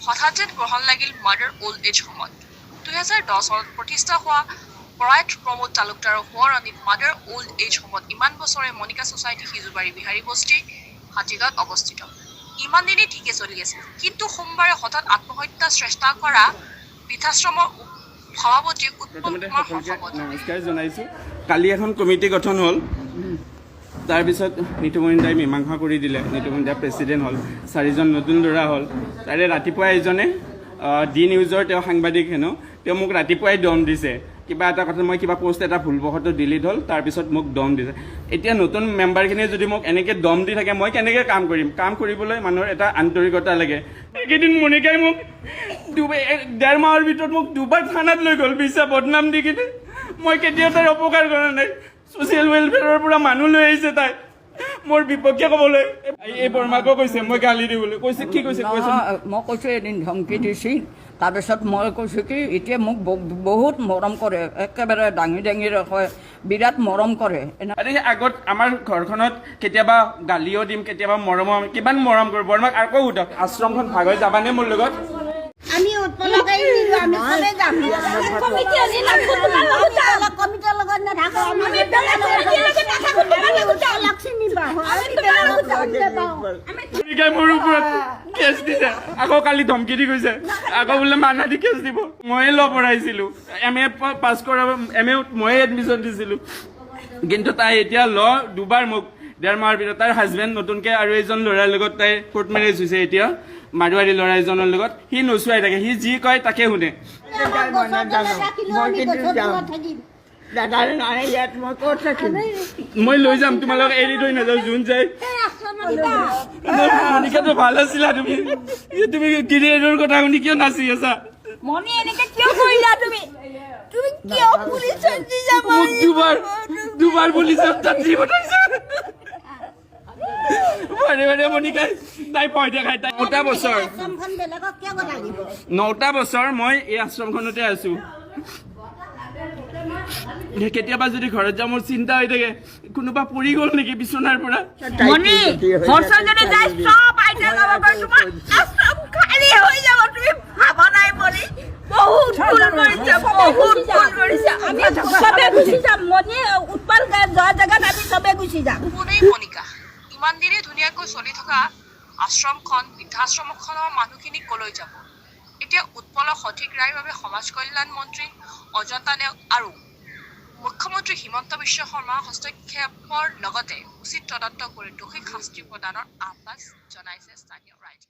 হঠাৎ যেন গ্ৰহণ লাগিল মাদাৰ অল্ড এজ হোমত 2010 চনত প্ৰতিষ্ঠা হোৱা প্ৰয়াত প্ৰমোদ তালুকদাৰৰ সোঁৱৰণিত মাদাৰ অল্ড এজ হোমত ইমান বছৰে মনিকা ছ'চাইটি সিজুবাৰী বিহাৰী বস্তি হাতীগাঁৱত অৱস্থিত। ইমান দিনেই ঠিকে চলি আছিল, কিন্তু সোমবাৰে হঠাৎ আত্মহত্যা চেষ্টা কৰা বৃদ্ধাশ্ৰমৰ সভাপতি উৎপল কুমাৰ নমস্কাৰ জনাইছোঁ। কালি এখন কমিটি গঠন হ'ল, তাৰপিছত নিতুমণি দাই মীমাংসা কৰি দিলে। নিতুমণি দাই প্ৰেচিডেণ্ট হ'ল, 4জন নতুন ল'ৰা হ'ল। তাৰে ৰাতিপুৱা এজনে ডি নিউজৰ তেওঁ সাংবাদিক হেনো, তেওঁ মোক ৰাতিপুৱাই দম দিছে কিবা এটা কথা, মই কিবা পোষ্ট এটা ভুলবশতঃ ডিলিট হ'ল, তাৰপিছত মোক দম দিছে। এতিয়া নতুন মেম্বাৰখিনিয়ে যদি মোক এনেকৈ দম দি থাকে মই কেনেকৈ কাম কৰিম? কাম কৰিবলৈ মানুহৰ এটা আন্তৰিকতা লাগে। এইকেইদিন মনিকাই মোক 1.5 মাহৰ ভিতৰত মোক 2বাৰ থানাত লৈ গ'ল মিছা বদনাম দি কিনে। মই কেতিয়াও তাইৰ অপকাৰ কৰা নাই। ছ'চিয়েল ৱেলফেয়াৰৰ পৰা মানুহ লৈ আহিছে তাই মোৰ বিপক্ষে ক'বলৈ। এই বৰ্মাকো কৈছে মই গালি দিবলৈ। কৈছে কি কৈছে? মই কৈছোঁ এদিন ধমকি দিছিল, তাৰপিছত মই কৈছোঁ কি এতিয়া মোক বহুত মৰম কৰে, একেবাৰে দাঙি দাঙি ৰাখে, বিৰাট মৰম কৰে। আগত আমাৰ ঘৰখনত কেতিয়াবা গালিও দিম, কেতিয়াবা মৰমো, কিমান মৰম কৰোঁ। বৰ্মাক আকৌ সোধক, আশ্ৰমখন ভাগ হৈ যাবানে মোৰ লগত? আমি উৎপলকাই নিলো, আমি চবে যাম। কমিটি আজি নাথাকো, তোমাৰ লগত যাম। কমিটিৰ লগত নাথাকো, আমি কমিটিৰ লগত নাথাকো, তোমাৰ লগত যাম। লক্ষ্মী বাহু, আমি তোমাৰ লগত যাম। মনিকাই মোৰ ওপৰত কেছ দিছে, আকৌ কালি ধমকি দি কৈছে, আকৌ বোলে মানা দি কেছ দিব। ময়ে ল পঢ়াইছিলোঁ, MA পাছ কৰা, MA ময়ে এডমিশ্যন দিছিলোঁ, কিন্তু তাই এতিয়া ল 2বাৰ মোক 1.5 মাহৰ ভিতৰত। তাইৰ হাজবেণ্ড নতুনকৈ আৰু এজন ল'ৰাৰ লগত তাই কোৰ্ট মেৰেজ হৈছে এতিয়া, মাৰোৱাৰী ল'ৰা এজনৰ লগত। সি নোচোৱাই থাকে, সি যি কয় তাকে শুনে। মই লৈ যাম, তোমালোক এৰি থৈ নাযাওঁ। যোন যায় মনিকাটো ভাল আছিলা তুমি, তুমি কেৰিয়াৰৰ কথা শুনি কিয় নাচি আছা? মনি এনেকে কিয় কৰিলা তুমি? তুমি কিয় পুলিচত যাবা? মোক দুবাৰ পুলিচত তাতি পঠাইছে। বাৰে বাৰে মনিকাই তাই ভয় দেখাই। তাই 9টা বছৰ, আশ্ৰমখন বেলেগক কিয় গতাই দিব? 9টা বছৰ মই এই আশ্ৰমখনতে আছো। কেতিয়াবা যদি ঘৰত যাওঁ মোৰ চিন্তা হৈ থাকে, কোনোবা পৰি গ'ল নেকি বিচনাৰ পৰা। মনি হৰ্ষৰ যদি যাই সব আইতা যাব পাৰে, তোমাৰ আশ্ৰম খালী হৈ যাব। তুমি ভাবা নাই মনি? বহুত ভুল কৰিছা, বহুত ভুল কৰিছা। আমি সবে গুচি যাম। মনি উৎপল যোৱা জেগাত আমি সবে গুচি যাম। কোনেই মনিকা ইমান দিনে ধুনীয়াকৈ চলি থকা আশ্ৰমখন, বৃদ্ধাশ্ৰমখনৰ মানুহখিনিক কলৈ যাব? এতিয়া উৎপলৰ সঠিক ৰায়ৰ বাবে সমাজ কল্যাণ মন্ত্ৰী অজন্তা নেওগ আৰু মুখ্যমন্ত্ৰী হিমন্ত বিশ্ব শৰ্মা হস্তক্ষেপৰ লগতে উচিত তদন্ত কৰি দোষীক শাস্তি প্ৰদানৰ আহ্বান জনাইছে স্থানীয় ৰাইজে।